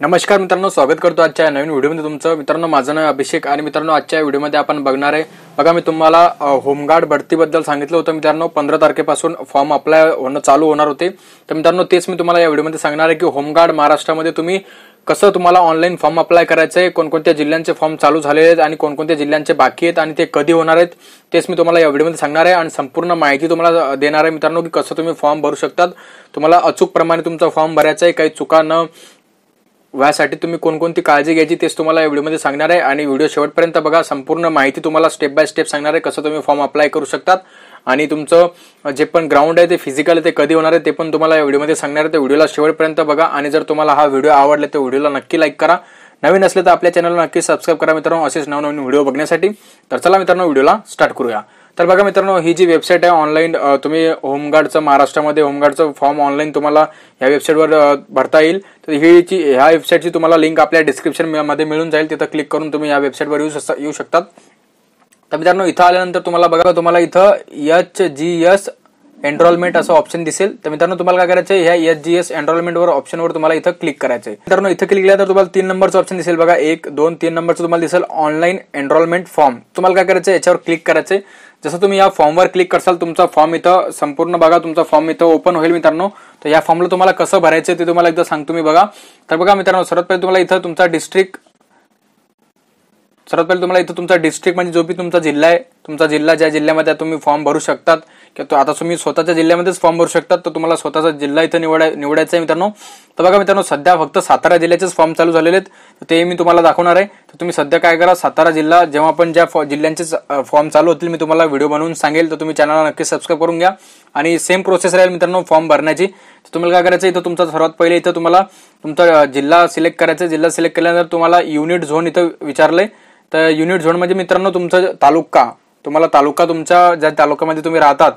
नमस्कार मित्रांनो, स्वागत करतो आजच्या नवीन व्हिडिओमध्ये तुमचं। मित्रांनो, माझं नाव अभिषेक आणि मित्रांनो आजच्या व्हिडिओमध्ये आपण बघणार आहे बघा, मी तुम्हाला होमगार्ड भरतीबद्दल सांगितलं होतं मित्रांनो। 15 तारखेपासून फॉर्म अप्लाय होणं चालू होणार होते। तर मित्रांनो तेच मी तुम्हाला या व्हिडिओमध्ये सांगणार आहे की होमगार्ड महाराष्ट्रामध्ये तुम्ही कसं तुम्हाला ऑनलाईन फॉर्म अप्लाय करायचं आहे, कोणकोणत्या जिल्ह्यांचे फॉर्म चालू झालेले आहेत आणि कोणकोणत्या जिल्ह्यांचे बाकी आहेत आणि ते कधी होणार आहेत तेच मी तुम्हाला या व्हिडिओमध्ये सांगणार आहे आणि संपूर्ण माहिती तुम्हाला देणार आहे मित्रांनो की कसं तुम्ही फॉर्म भरू शकतात। तुम्हाला अचूक प्रमाणे तुमचा फॉर्म भरायचा आहे, काही चुका न व्हायसाठी तुम्ही कोणकोणती काळजी घ्यायची तेच तुम्हाला या व्हिडिओमध्ये सांगणार आहे आणि व्हिडिओ शेवटपर्यंत बघा। संपूर्ण माहिती तुम्हाला स्टेप बाय स्टेप सांगणार आहे कसं तुम्ही फॉर्म अप्लाय करू शकतात आणि तुमचं जे पण ग्राउंड आहे ते फिजिकल आहे ते कधी होणार आहे ते पण तुम्हाला या व्हिडिओमध्ये सांगणार आहे। तर व्हिडिओला शेवटपर्यंत बघा आणि जर तुम्हाला हा व्हिडिओ आवडला तर व्हिडिओला नक्की लाईक करा, नवीन असले तर आपल्या चॅनलला नक्की सबस्क्राइब करा मित्रांनो असेच नवनवीन व्हिडिओ बघण्यासाठी। तर चला मित्रांनो व्हिडिओला स्टार्ट करूया। तर बघा मित्रांनो, ही जी वेबसाईट आहे ऑनलाईन तुम्ही होमगार्डचं महाराष्ट्रामध्ये होमगार्डचं फॉर्म ऑनलाईन तुम्हाला या वेबसाईटवर भरता येईल। तर ह्या वेबसाईटची तुम्हाला लिंक आपल्या डिस्क्रिप्शन मध्ये मिळून जाईल, तिथं क्लिक करून तुम्ही या वेबसाईटवर येऊ शकतात। तर मित्रांनो इथं आल्यानंतर तुम्हाला बघा, तुम्हाला इथं HGS एनरोलमेंट असं ऑप्शन दिसेल। तर मित्रांनो तुम्हाला काय करायचं आहे, ह्या HGS एनरोलमेंट वर ऑप्शनवर तुम्हाला इथं क्लिक करायचं आहे। मित्रांनो इथं क्लिक केल्यानंतर तुम्हाला 3 नंबरचं ऑप्शन दिसेल बघा, 1 2 3 नंबरचं तुम्हाला दिसेल ऑनलाईन एनरोलमेंट फॉर्म। तुम्हाला काय करायचं आहे, याच्यावर क्लिक करायचं आहे। जसं तुम्ही या फॉर्मवर क्लिक करसाल तुमचा फॉर्म इथं संपूर्ण बघा, तुमचा फॉर्म इथं ओपन होईल मित्रांनो। तर या फॉर्मला तुम्हाला कसं भरायचं ते तुम्हाला एकदा सांगतो मी बघा। तर बघा मित्रांनो, सर्वात पहिले तुम्हाला इथं तुमचा डिस्ट्रिक्ट म्हणजे जो भी तुमचा जिल्हा आहे, तुमचा जिल्हा ज्या जिल्ह्यामध्ये तुम्ही फॉर्म भरू शकतात किंवा आता तुम्ही स्वतःच्या जिल्ह्यामध्येच फॉर्म भरू शकतात, तर तुम्हाला स्वतःचा जिल्हा इथं निवडायचा आहे मित्रांनो। तर बघा मित्रांनो, सध्या फक्त सातारा जिल्ह्याचेच फॉर्म चालू झालेले आहेत, तर ते मी तुम्हाला दाखवणार आहे। तर तुम्ही सध्या काय करा, सातारा जिल्हा जेव्हा पण ज्या जिल्ह्यांचे फॉर्म चालू होतील मी तुम्हाला व्हिडिओ बनवून सांगेल, तर तुम्ही चॅनलला नक्की सबस्क्राइब करून घ्या आणि सेम प्रोसेस राहील मित्रांनो फॉर्म भरण्याची। तर तुम्हाला काय करायचं, इथं तुमचा सर्वात पहिले इथं तुम्हाला तुमचा जिल्हा सिलेक्ट करायचा। जिल्हा सिलेक्ट केल्यानंतर तुम्हाला युनिट झोन इथं विचारलंय। तर युनिट झोन म्हणजे मित्रांनो तुमचा तालुका, तुम्हाला तालुका तुमच्या ज्या तालुक्यामध्ये तुम्ही राहतात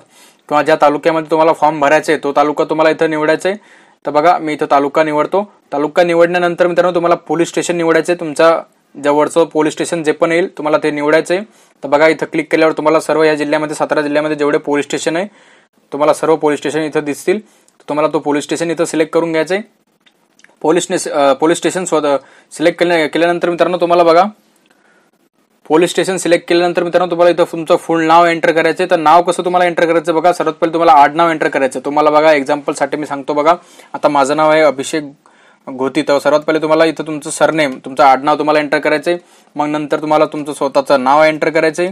किंवा ज्या तालुक्यामध्ये तुम्हाला फॉर्म भरायचे तो तालुका तुम्हाला इथं निवडायचा आहे। तर बघा मी इथं तालुका निवडतो। तालुका निवडल्यानंतर मित्रांनो तुम्हाला पोलीस स्टेशन निवडायचे, तुमच्या जवळचं पोलीस स्टेशन जे पण येईल तुम्हाला ते निवडायचंय। तर बघा इथं क्लिक केल्यावर तुम्हाला सर्व या जिल्ह्यामध्ये सातारा जिल्ह्यामध्ये जेवढे पोलीस स्टेशन आहे तुम्हाला सर्व पोलीस स्टेशन इथं दिसतील। तुम्हाला तो पोलीस स्टेशन इथं सिलेक्ट करून घ्यायचंय। पोलीस स्टेशन सिलेक्ट केल्यानंतर मित्रांनो तुम्हाला बघा, पोलीस स्टेशन सिलेक्ट केल्यानंतर मित्रांनो तुम्हाला इथं तुमचं फुल नाव एंटर करायचं। तर नाव कसं तुम्हाला एंटर करायचं बघा, सर्वात पहिले तुम्हाला आडनाव एंटर करायचं। तुम्हाला बघा एक्झाम्पल साठी मी सांगतो बघा, आता माझं नाव आहे अभिषेक घोती, तर सर्वात पहिले तुम्हाला इथं तुमचं सरनेम तुमचं आडनाव तुम्हाला एंटर करायचंय। मग नंतर तुम्हाला तुमचं स्वतःचं नाव एंटर करायचंय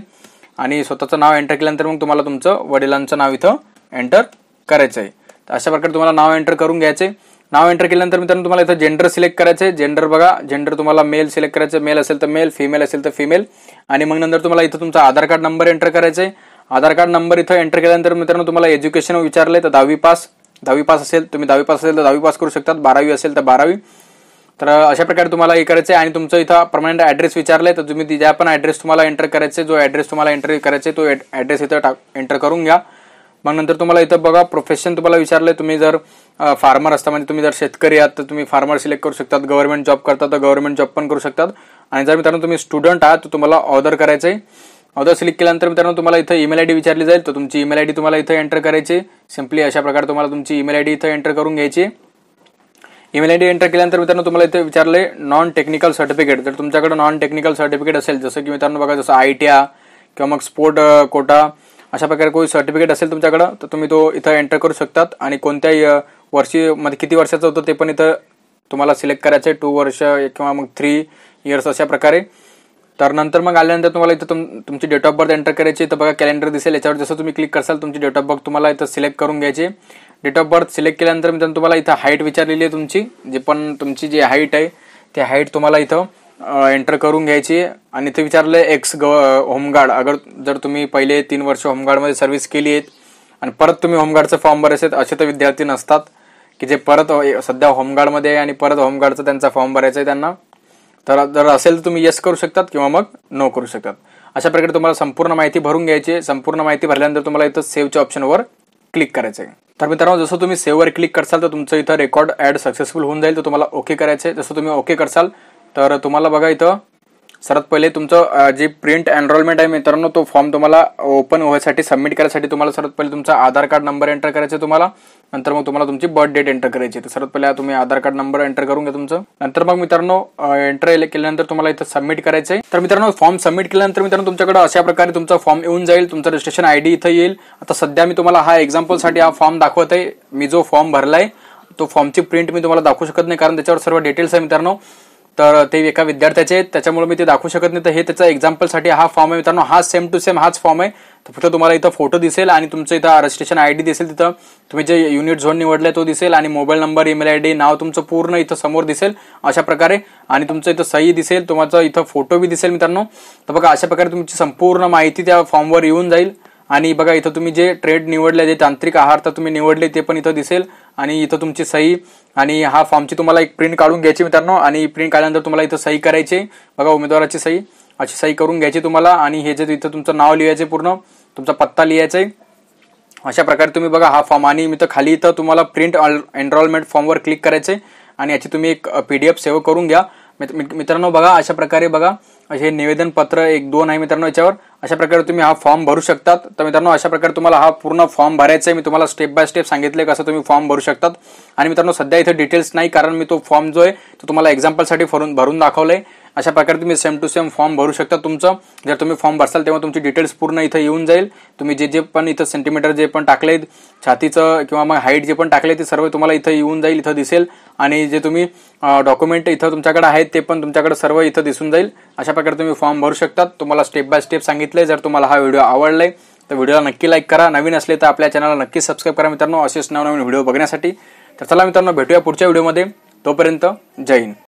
आणि स्वतःचं नाव एंटर केल्यानंतर मग तुम्हाला तुमचं वडिलांचं नाव इथं एंटर करायचंय। तर अशा प्रकारे तुम्हाला नाव एंटर करून घ्यायचंय। नाव एंटर केल्यानंतर मित्रांनो तुम्हाला इथं जेंडर सिलेक्ट करायचंय। जेंडर बघा, जेंडर तुम्हाला मेल सिलेक्ट करायचं, मेल असेल तर मेल, फिमेल असेल तर फिमेल आणि मग नंतर तुम्हाला इथं तुमचा आधार कार्ड नंबर एंटर करायचंय। आधार कार्ड नंबर इथं एंटर केल्यानंतर मित्रांनो तुम्हाला एज्युकेशन विचारलंय, तर 10वी पास असेल, तुम्ही 10वी पास असेल तर 10वी पास करू शकतात, 12वी असेल तर 12वी। तर अशा प्रकारे तुम्हाला हे करायचंय आणि तुमचं इथं परमनंट ऍड्रेस विचारलंय, तर तुम्ही ज्या पण ऍड्रेस तुम्हाला एंटर करायचे, जो ऍड्रेस तुम्हाला एंटर करायचे तो ऍड्रेस इथं एंटर करून घ्या। मग नंतर तुम्हाला इथं बघा प्रोफेशन तुम्हाला विचारलंय, तुम्ही जर फार्मर असता म्हणजे तुम्ही जर शेतकरी आहात तर तुम्ही फार्मर सिलेक्ट करू शकतात, गव्हर्नमेंट जॉब करता तर गव्हर्नमेंट जॉब पण करू शकतात आणि जर मित्रांनो तुम्ही स्टुडंट आहात तर तुम्हाला ऑदर करायचंय। ऑदर सिलेक्ट केल्यानंतर मित्रांनो तुम्हाला इथं ईमेल आयडी विचारली जाईल, तर तुमची ईमेल आयडी तुम्हाला इथं एंटर करायची। सिम्पली अशा प्रकारे तुम्हाला तुमची ईमेल आयडी इथं एंटर करून घ्यायची। ईमेल आयडी एंटर केल्यानंतर मित्रांनो तुम्हाला इथे विचारलंय नॉन टेक्निकल सर्टिफिकेट, तर तुमच्याकडे नॉन टेक्निकल सर्टिफिकेट असेल जसं की मित्रांनो बघा जसं ITI किंवा मग स्पोर्ट कोटा अशा प्रकारे कोणी सर्टिफिकेट असेल तुमच्याकडं तर तुम्ही तो इथं एंटर करू शकतात आणि कोणत्याही वर्षी मध्ये किती वर्षाचं होतं ते पण इथं तुम्हाला सिलेक्ट करायचं आहे, 2 वर्ष किंवा मग 3 इयर्स अशा प्रकारे। तर नंतर मग आल्यानंतर तुम्हाला इथं तुमची डेट ऑफ बर्थ एंटर करायची। तर बघा कॅलेंडर दिसेल, याच्यावर जसं तुम्ही क्लिक करसाल तुमची डेट ऑफ बर्थ तुम्हाला इथं सिलेक्ट करून घ्यायची। डेट ऑफ बर्थ सिलेक्ट केल्यानंतर मित्रांनो तुम्हाला इथं हाईट विचारलेली आहे, तुमची जी हाईट आहे ते हाईट तुम्हाला इथं एंटर करून घ्यायची आणि इथे विचारलंय एक्स होमगार्ड, अगर जर तुम्ही पहिले 3 वर्ष होमगार्डमध्ये सर्व्हिस केली आहेत आणि परत तुम्ही होमगार्डचं फॉर्म भरायचे असे तर विद्यार्थी नसतात की जे परत सध्या होमगार्डमध्ये आहे आणि परत होमगार्डचा त्यांचा फॉर्म भरायचा आहे त्यांना। तर जर असेल तर तुम्ही येस करू शकतात किंवा मग नो करू शकतात। अशा प्रकारे तुम्हाला संपूर्ण माहिती भरून घ्यायची आहे। संपूर्ण माहिती भरल्यानंतर तुम्हाला इथं सेव्हच्या ऑप्शनवर क्लिक करायचं आहे। तर मित्रांनो जसं तुम्ही सेव्हवर क्लिक करसाल तर तुमचं इथं रेकॉर्ड ऍड सक्सेसफुल होऊन जाईल, तर तुम्हाला ओके करायचं आहे। जसं तुम्ही ओके करसाल तर तुम्हाला बघा इथं सर्वात पहिले तुमचं जे प्रिंट एनरोलमेंट आहे मित्रांनो, तो फॉर्म तुम्हाला ओपन व्हायसाठी सबमिट करायसाठी तुम्हाला सर्वात पहिले तुमचा आधार कार्ड नंबर एंटर करायचा तुम्हाला. नंतर मग तुम्हाला तुमची बर्थ डेट एंटर करायची. तर सर्वात पहिले तुम्ही आधार कार्ड नंबर एंटर करून घ्या तुमचं. नंतर मग मित्रांनो एंटर केल्यानंतर तुम्हाला इथं सबमिट करायचं आहे. तर मित्रांनो फॉर्म सबमिट केल्यानंतर मित्रांनो तुमच्याकडे अशा प्रकारे तुमचा फॉर्म येऊन जाईल. तुमचा रजिस्ट्रेशन आयडी इथं येईल. आता सध्या मी तुम्हाला हा एक्झाम्पलसाठी हा फॉर्म दाखवत आहे. मी जो फॉर्म भरलाय तो फॉर्मची प्रिंट मी तुम्हाला दाखवू शकत नाही, कारण त्याच्यावर सर्व डिटेल्स आहे मित्रांनो. तर ते एका विद्यार्थ्याचे आहेत, त्याच्यामुळे मी ते दाखवू शकत नाही. तर हे त्याचा एक्झाम्पलसाठी हा फॉर्म आहे मित्रांनो. हा सेम टू सेम हाच फॉर्म आहे. तर फक्त तुम्हाला इथं फोटो दिसेल आणि तुमचं इथं रजिस्ट्रेशन आयडी दिसेल. तिथं तुम्ही जे युनिट झोन निवडलाय तो दिसेल आणि मोबाईल नंबर, ईमेल आयडी, नाव तुमचं पूर्ण इथं समोर दिसेल अशा प्रकारे. आणि तुमचं इथं सही दिसेल, तुमचा इथं फोटो बी दिसेल मित्रांनो. तर बघा अशा प्रकारे तुमची संपूर्ण माहिती त्या फॉर्मवर येऊन जाईल. आणि बघा इथं तुम्ही जे ट्रेड निवडले, जे तांत्रिक आहार तर तुम्ही निवडले ते पण इथं दिसेल. आणि इथं तुमची सही आणि हा फॉर्मची तुम्हाला एक प्रिंट काढून घ्यायची मित्रांनो. आणि प्रिंट काढल्यानंतर तुम्हाला इथं सही करायची. बघा उमेदवाराची सही अशी सही करून घ्यायची तुम्हाला. आणि हे जे इथं तुमचं नाव लिहायचे, पूर्ण तुमचा पत्ता लिहायचा आहे. अशा प्रकारे तुम्ही बघा हा फॉर्म. आणि मी तर खाली इथं तुम्हाला प्रिंट एनरोलमेंट फॉर्मवर क्लिक करायचे आणि याची तुम्ही एक PDF सेव्ह करून घ्या मित्रांनो. बघा अशा प्रकारे बघा हे निवेदन पत्र 1-2 आहे मित्रांनो याच्यावर. अशा प्रकारे तुम्ही हा फॉर्म भरू शकतात. तर मित्रांनो अशा प्रकारे तुम्हाला हा पूर्ण फॉर्म भरायचा आहे. मी तुम्हाला स्टेप बाय स्टेप सांगितले कसं तुम्ही फॉर्म भरू शकतात. आणि मित्रांनो सध्या इथे डिटेल्स नाही, कारण मी तो फॉर्म जो आहे तो तुम्हाला एक्झाम्पलसाठी भरून दाखवलाय. अशा प्रकारे तुम्ही सेम टू सेम फॉर्म भरू शकता तुमचं. जर तुम्ही फॉर्म भरसाल तेव्हा तुमची डिटेल्स पूर्ण इथं येऊन जाईल. तुम्ही जे पण इथं सेंटीमीटर जे पण टाकलेत, छातीचं किंवा मग हाईट जे पण टाकले ते सर्व तुम्हाला इथं येऊन जाईल, इथं दिसेल. आणि जे तुम्ही डॉक्युमेंट इथं तुमच्याकडे आहेत ते पण तुमच्याकडे सर्व इथं दिसून जाईल. अशा प्रकारे तुम्ही फॉर्म भरू शकतात. तुम्हाला स्टेप बाय स्टेप सांगितले. जर तुम्हाला हा व्हिडिओ आवडलाय तर व्हिडिओला नक्की लाईक करा. नवीन असले तर आपल्या चॅनलला नक्की सबस्क्राईब करा मित्रांनो, असेच नवनवीन व्हिडिओ बघण्यासाठी. तर चला मित्रांनो भेटूया पुढच्या व्हिडिओमध्ये. तोपर्यंत जय हिंद.